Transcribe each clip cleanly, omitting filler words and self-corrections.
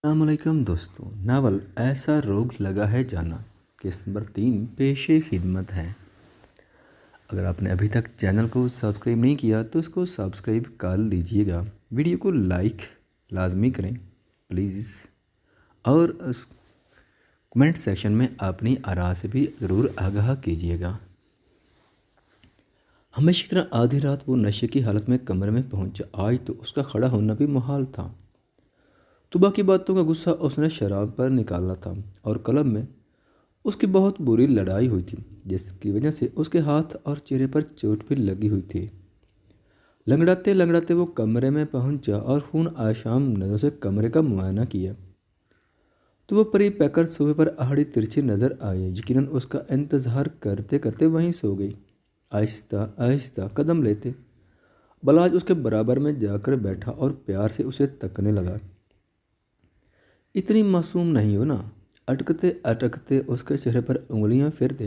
السلام علیکم دوستوں، ناول ایسا روگ لگا ہے جانا قسط نمبر 3 پیش خدمت ہے۔ اگر آپ نے ابھی تک چینل کو سبسکرائب نہیں کیا تو اس کو سبسکرائب کر لیجئے گا، ویڈیو کو لائک لازمی کریں پلیز، اور اس کمنٹ سیکشن میں اپنی آراء سے بھی ضرور آگاہ کیجئے گا۔ ہمیشہ کی طرح آدھی رات وہ نشے کی حالت میں کمرے میں پہنچا۔ آج تو اس کا کھڑا ہونا بھی محال تھا۔ تو باقی باتوں کا غصہ اس نے شراب پر نکالا تھا اور کلب میں اس کی بہت بری لڑائی ہوئی تھی، جس کی وجہ سے اس کے ہاتھ اور چہرے پر چوٹ بھی لگی ہوئی تھی۔ لنگڑاتے لنگڑاتے وہ کمرے میں پہنچا اور خون آشام نظروں سے کمرے کا معائنہ کیا تو وہ پری پیکر صوفے پر آڑی ترچھی نظر آئی۔ یقیناً اس کا انتظار کرتے کرتے وہیں سو گئی۔ آہستہ آہستہ قدم لیتے بلاج اس کے برابر میں جا کر بیٹھا اور پیار سے اسے تکنے لگا۔ اتنی معصوم نہیں ہو نا، اٹکتے اٹکتے اس کے چہرے پر انگلیاں پھیرتے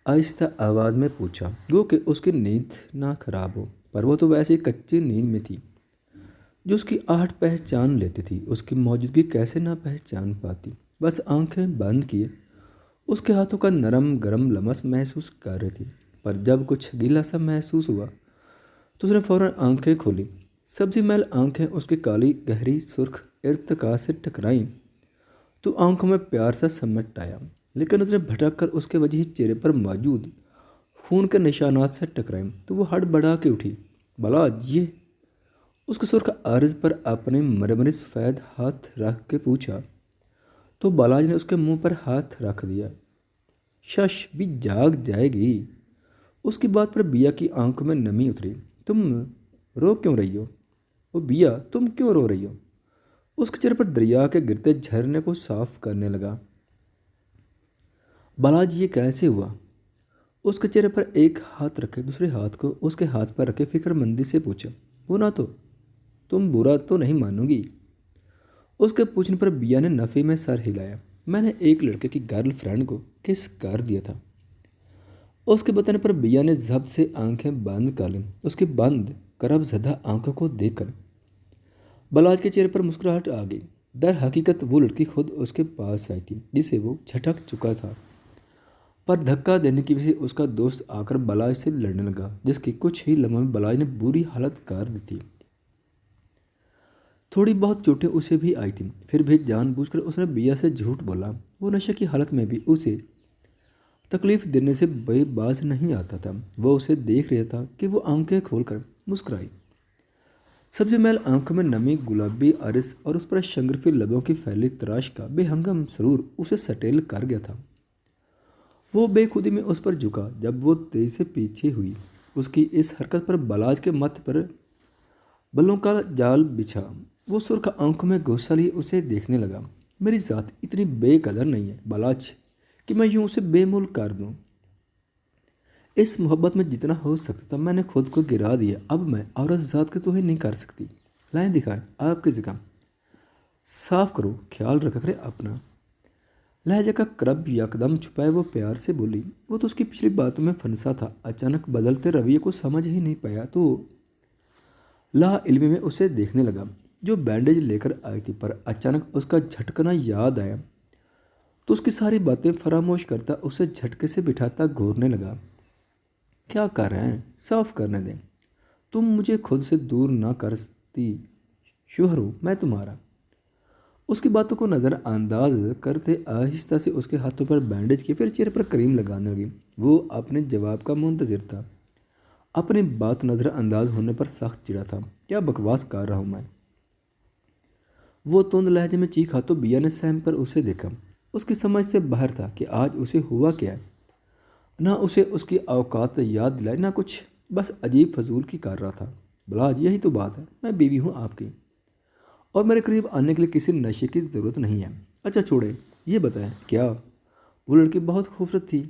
آہستہ آواز میں پوچھا، گو کہ اس کی نیند نہ خراب ہو، پر وہ تو ویسے کچی نیند میں تھی جو اس کی آہٹ پہچان لیتی تھی۔ اس کی موجودگی کیسے نہ پہچان پاتی؟ بس آنکھیں بند کیے اس کے ہاتھوں کا نرم گرم لمس محسوس کر رہی تھی، پر جب کچھ گیلا سا محسوس ہوا تو اس نے فوراً آنکھیں کھولی۔ سبزی میل آنکھیں اس کی کالی گہری سرخ ارتکاز سے ٹکرائیں تو آنکھوں میں پیار سا سمٹ آیا، لیکن اس نے بھٹک کر اس کے وجہی چہرے پر موجود خون کے نشانات سے ٹکرائیں تو وہ ہڑبڑا کے اٹھی۔ بلاج یہ اس کے سرخ عارض پر اپنے مرمری سفید ہاتھ رکھ کے پوچھا تو بالاج نے اس کے منہ پر ہاتھ رکھ دیا۔ شش بھی جاگ جائے گی۔ اس کی بات پر بیا کی آنکھوں میں نمی اتری۔ تم رو کیوں رہی ہو؟ وہ بیا تم کیوں رو رہی ہو؟ اس کے چہرے پر دریا کے گرتے جھرنے کو صاف کرنے لگا۔ بالاج یہ کیسے ہوا؟ اس کے چہرے پر ایک ہاتھ رکھے دوسرے ہاتھ کو اس کے ہاتھ پر رکھے فکر مندی سے پوچھا، وہ نہ تو تم برا تو نہیں مانو گی؟ اس کے پوچھنے پر بیا نے نفی میں سر ہلایا۔ میں نے ایک لڑکے کی گرل فرینڈ کو کس کر دیا تھا۔ اس کے بتانے پر بیا نے ضبط سے آنکھیں بند کر لیں۔ اس کی بند کرب زدہ آنکھوں کو دیکھ کر بالاج کے چہرے پر مسکراہٹ آ گئی۔ در حقیقت وہ لڑکی خود اس کے پاس آئی تھی جسے وہ جھٹک چکا تھا، پر دھکا دینے کی وجہ سے اس کا دوست آ کر بالاج سے لڑنے لگا، جس کی کچھ ہی لمحوں میں بالاج نے بری حالت کر دی تھی۔ تھوڑی بہت چوٹیں اسے بھی آئی تھیں، پھر بھی جان بوجھ کر اس نے بیا سے جھوٹ بولا۔ وہ نشے کی حالت میں بھی اسے تکلیف دینے سے بے باز نہیں آتا تھا۔ وہ اسے دیکھ رہا تھا کہ وہ آنکھیں کھول کر مسکرائی۔ سبزی میل آنکھوں میں نمی گلابی عرض اور اس پر شنگرفی لبوں کی پھیلی تراش کا بے ہنگم سرور اسے سٹیل کر گیا تھا۔ وہ بے خودی میں اس پر جھکا۔ جب وہ تیزی سے پیچھے ہوئی، اس کی اس حرکت پر بالاج کے مت پر بلوں کا جال بچھا۔ وہ سرخ آنکھوں میں غصہ لیے اسے دیکھنے لگا۔ میری ذات اتنی بے قدر نہیں ہے بالاج کہ میں یوں اسے بے مول کر دوں۔ اس محبت میں جتنا ہو سکتا تھا میں نے خود کو گرا دیا۔ اب میں عورت ذات کی توہین نہیں کر سکتی۔ لائیں دکھائیں آپ کی زکام صاف کرو، خیال رکھا کرے اپنا۔ لہجے کا کرب یکدم چھپائے وہ پیار سے بولی۔ وہ تو اس کی پچھلی باتوں میں پھنسا تھا، اچانک بدلتے رویے کو سمجھ ہی نہیں پایا تو لا علمی میں اسے دیکھنے لگا جو بینڈیج لے کر آئی تھی، پر اچانک اس کا جھٹکنا یاد آیا تو اس کی ساری باتیں فراموش کرتا اسے جھٹکے سے بٹھاتا گھورنے لگا۔ کیا کر رہے ہیں؟ صاف کرنے دیں۔ تم مجھے خود سے دور نہ کرتی، شوہر ہوں میں تمہارا۔ اس کی باتوں کو نظر انداز کرتے آہستہ سے اس کے ہاتھوں پر بینڈیج کیے، پھر چہرے پر کریم لگانے لگی۔ وہ اپنے جواب کا منتظر تھا۔ اپنی بات نظر انداز ہونے پر سخت چڑھا تھا۔ کیا بکواس کر رہا ہوں میں؟ وہ تند لہجے میں چیخا تو بیا نے سہم پر اسے دیکھا۔ اس کی سمجھ سے باہر تھا کہ آج اسے ہوا کیا ہے۔ نہ اسے اس کی اوقات یاد دلائی نہ کچھ، بس عجیب فضول کی کر رہا تھا۔ بالاج یہی تو بات ہے، میں بیوی ہوں آپ کی اور میرے قریب آنے کے لیے کسی نشے کی ضرورت نہیں ہے۔ اچھا چھوڑے، یہ بتائیں کیا وہ لڑکی بہت خوبصورت تھی؟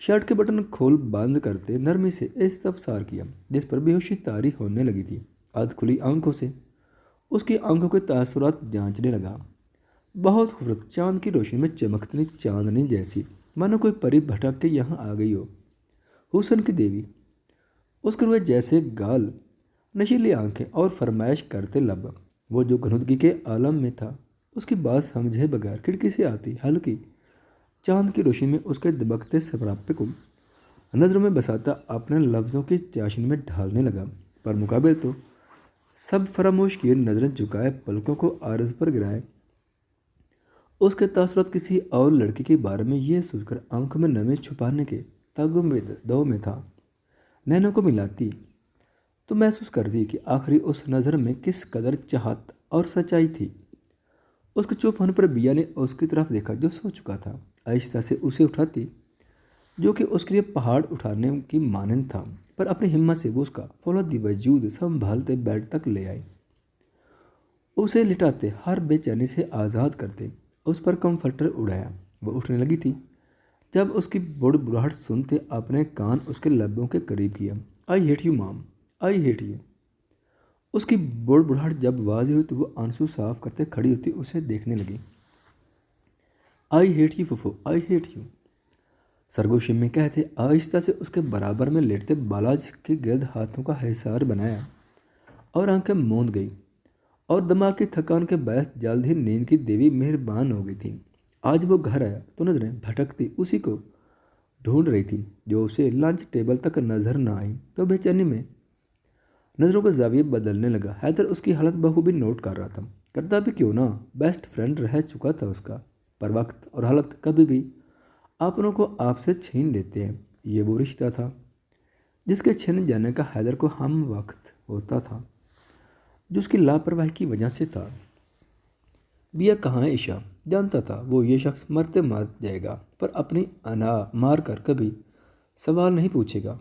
شرٹ کے بٹن کھول بند کرتے نرمی سے استفسار کیا، جس پر بے ہوشی طاری ہونے لگی تھی۔ آدھ کھلی آنکھوں سے اس کی آنکھوں کے تاثرات جانچنے لگا۔ بہت خوبصورت، چاند کی روشنی میں چمکتی چاندنی جیسی، مانو کوئی پری بھٹک کے یہاں آ گئی ہو۔ حسن کی دیوی، اس کے روئے جیسے گال، نشیلی آنکھیں اور فرمائش کرتے لب، وہ جو گنہدگی کے عالم میں تھا اس کی بات سمجھے بغیر کھڑکی سے آتی ہلکی چاند کی روشنی میں اس کے دبکتے سراپے کو نظروں میں بساتا اپنے لفظوں کی چاشنی میں ڈھالنے لگا، پر مقابل تو سب فراموش کیے، نظریں جھکائے، پلکوں کو عارض پر گرائے۔ اس کے تاثرات کسی اور لڑکی کے بارے میں یہ سوچ کر آنکھوں میں نمی چھپانے کے تاغ میں دو میں تھا۔ نینوں کو ملاتی تو محسوس کرتی کہ آخری اس نظر میں کس قدر چاہت اور سچائی تھی۔ اس کے چپ ہونے پر بیا نے اس کی طرف دیکھا جو سو چکا تھا، آہستہ سے اسے اٹھاتی، جو کہ اس کے لیے پہاڑ اٹھانے کی مانند تھا، پر اپنی ہمت سے وہ اس کا فولادی وجود سنبھالتے بیڈ تک لے آئی، اسے لٹاتے، ہر بے چینی سے آزاد کرتے، اس پر کمفرٹر اڑایا۔ وہ اٹھنے لگی تھی جب اس کی بڑبڑاہٹ سنتے اپنے کان اس کے لبوں کے قریب کیا۔ آئی ہیٹ یو مام، آئی ہیٹ یو۔ اس کی بڑبڑاہٹ جب واضح ہوئی تو وہ آنسو صاف کرتے کھڑی ہوتی اسے دیکھنے لگی۔ آئی ہیٹ یو پھوپھو، آئی ہیٹ یو، سرگوشی میں کہتے آہستہ سے اس کے برابر میں لیٹتے بالاج کے گرد ہاتھوں کا حصار بنایا اور آنکھیں موند گئی، اور دماغ کی تھکان کے باعث جلد ہی نیند کی دیوی مہربان ہو گئی تھی۔ آج وہ گھر آیا تو نظریں بھٹکتی اسی کو ڈھونڈ رہی تھی جو اسے لنچ ٹیبل تک نظر نہ آئی، تو بے چینی میں نظروں کا زاویہ بدلنے لگا۔ حیدر اس کی حالت بخوبی نوٹ کر رہا تھا، کرتا بھی کیوں نہ، بیسٹ فرینڈ رہ چکا تھا اس کا، پر وقت اور حالت کبھی بھی اپنوں کو آپ سے چھین لیتے ہیں۔ یہ وہ رشتہ تھا جس کے چھن جانے کا حیدر کو ہم وقت ہوتا تھا، جو اس کی لاپرواہی کی وجہ سے تھا۔ بیا کہاں ہے عشا؟ جانتا تھا وہ یہ شخص مرتے مر جائے گا، پر اپنی انا مار کر کبھی سوال نہیں پوچھے گا۔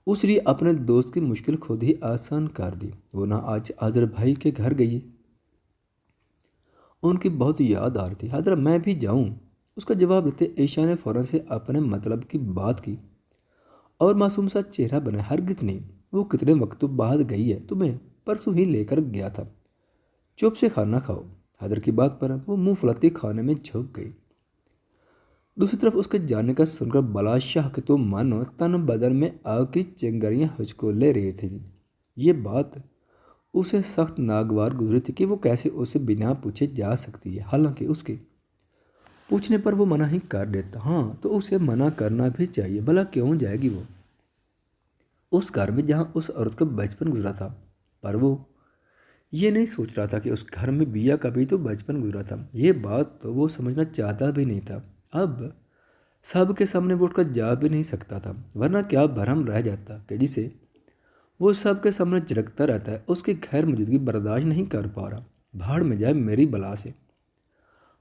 اس لیے اپنے دوست کی مشکل خود ہی آسان کر دی۔ وہ نہ آج حاضر بھائی کے گھر گئی، ان کی بہت یاد آ رہی تھی۔ حاضر میں بھی جاؤں؟ اس کا جواب دیتے عشا نے فوراً سے اپنے مطلب کی بات کی اور معصوم سا چہرہ بنا، ہرگز نہیں، وہ کتنے وقت بعد گئی ہے، تمہیں پرسوں ہی لے کر گیا تھا، چپ سے کھانا کھاؤ۔ حیدر کی بات پر وہ منہ فلاتی کھانے میں جھک گئی۔ دوسری طرف اس کے جانے کا سن کر بلا شاہ کے تو مانو تن بدن میں آگ کی چنگاریاں ہچکو لے رہی تھی۔ یہ بات اسے سخت ناگوار گزری تھی کہ وہ کیسے اسے بنا پوچھے جا سکتی ہے، حالانکہ اس کے پوچھنے پر وہ منع ہی کر دیتا۔ ہاں تو اسے منع کرنا بھی چاہیے، بھلا کیوں جائے گی وہ اس گھر میں جہاں اس عورت کا بچپن گزرا تھا؟ پر وہ یہ نہیں سوچ رہا تھا کہ اس گھر میں بیا کا بھی تو بچپن گزرا تھا۔ یہ بات تو وہ سمجھنا چاہتا بھی نہیں تھا۔ اب سب کے سامنے وہ اٹھ کر جا بھی نہیں سکتا تھا، ورنہ کیا بھرم رہ جاتا کہ جسے وہ سب کے سامنے جھڑکتا رہتا ہے، اس کی غیر موجودگی برداشت نہیں کر پا رہا۔ بھاڑ میں جائے میری بلا سے،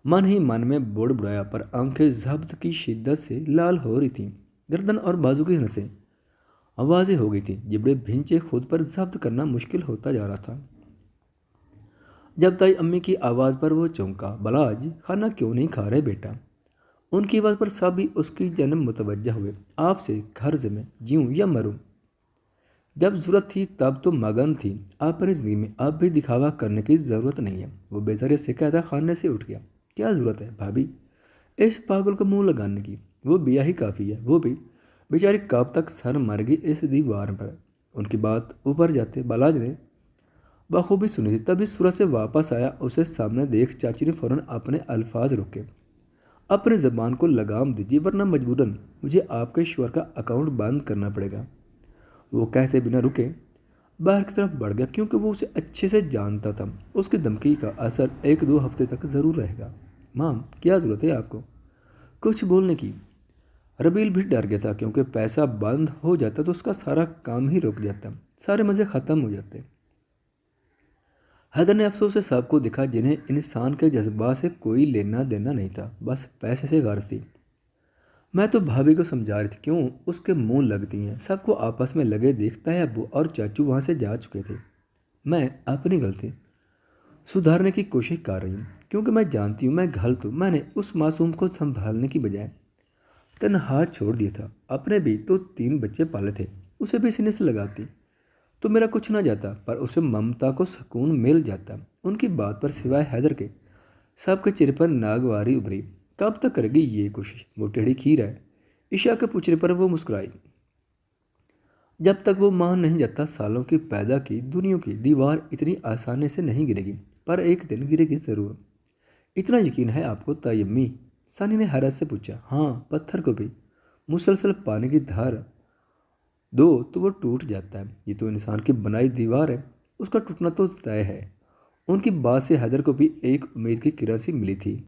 من ہی من میں بڑ بڑایا، پر آنکھیں ضبط کی شدت سے لال ہو رہی تھیں، گردن اور بازو کی نسیں واضح ہو گئی تھیں، جبڑے بھینچے خود پر ضبط کرنا مشکل ہوتا جا رہا تھا۔ جب تائی امی کی آواز پر وہ چونکا، بلاج کھانا کیوں نہیں کھا رہے بیٹا؟ ان کی آواز پر سب ہی اس کی جانب متوجہ ہوئے۔ آپ سے غرض میں جیوں یا مروں، جب ضرورت تھی تب تو مگن تھی، اپنی زندگی میں اب بھی دکھاوا کرنے کی ضرورت نہیں ہے۔ وہ بیزارے سے کہتا خانے سے اٹھ گیا۔ کیا ضرورت ہے بھابھی اس پاگل کو منہ لگانے کی؟ وہ بیا ہی کافی ہے، وہ بھی بیچاری کب تک سر مر گئی اس دیوار پر۔ ان کی بات اوپر جاتے بالاج نے بخوبی سنی تھی، تبھی سورج سے واپس آیا، اسے سامنے دیکھ چاچی نے فوراً اپنے الفاظ روکے۔ اپنے زبان کو لگام دیجیے، ورنہ مجبوراً مجھے آپ کے شوہر کا اکاؤنٹ بند کرنا پڑے گا۔ وہ کہتے بنا رکے باہر کی طرف بڑھ گیا، کیونکہ وہ اسے اچھے سے جانتا تھا، اس کی دھمکی کا اثر 1-2 ہفتے تک ضرور رہے گا۔ مام کیا ضرورت ہے آپ کو کچھ بولنے کی؟ ربیل بھی ڈر گیا تھا، کیونکہ پیسہ بند ہو جاتا تو اس کا سارا کام ہی رک جاتا، سارے مزے ختم ہو جاتے۔ حیدر نے افسوس سے سب کو دکھا جنہیں انسان کے جذبات سے کوئی لینا دینا نہیں تھا، بس پیسے سے غرض تھی۔ میں تو بھابھی کو سمجھا رہی تھی، کیوں اس کے منہ لگتی ہیں؟ سب کو آپس میں لگے دیکھتا ہے، ابو اور چاچو وہاں سے جا چکے تھے۔ میں اپنی غلطی سدھارنے کی کوشش کر رہی ہوں، کیونکہ میں جانتی ہوں میں غلط ہوں۔ میں نے اس معصوم کو سنبھالنے کی بجائے تنہا چھوڑ دیا تھا، اپنے بھی تو 3 بچے پالے تھے، اسے بھی سینے سے لگاتی تو میرا کچھ نہ جاتا، پر اسے ممتا کو سکون مل جاتا۔ ان کی بات پر سوائے حیدر کے سب کے چہرے پر ناگواری ابھری۔ کب تک کرے گی یہ کوشش؟ وہ ٹیڑھی کھیر ہے۔ عشا کے پوچھنے پر وہ مسکرائی۔ جب تک وہ مان نہیں جاتا، سالوں کی پیدا کی دنیا کی دیوار اتنی آسانی سے نہیں گرے گی، پر ایک دن گرے گی ضرور۔ اتنا یقین ہے آپ کو تیمی؟ ثانی نے حیرت سے پوچھا۔ ہاں، پتھر کو بھی مسلسل پانی کی دھار دو تو وہ ٹوٹ جاتا ہے۔ یہ تو انسان کی بنائی دیوار ہے، اس کا ٹوٹنا تو طے ہے۔ ان کی بات سے حیدر کو بھی ایک امید کی کرن سی ملی تھی۔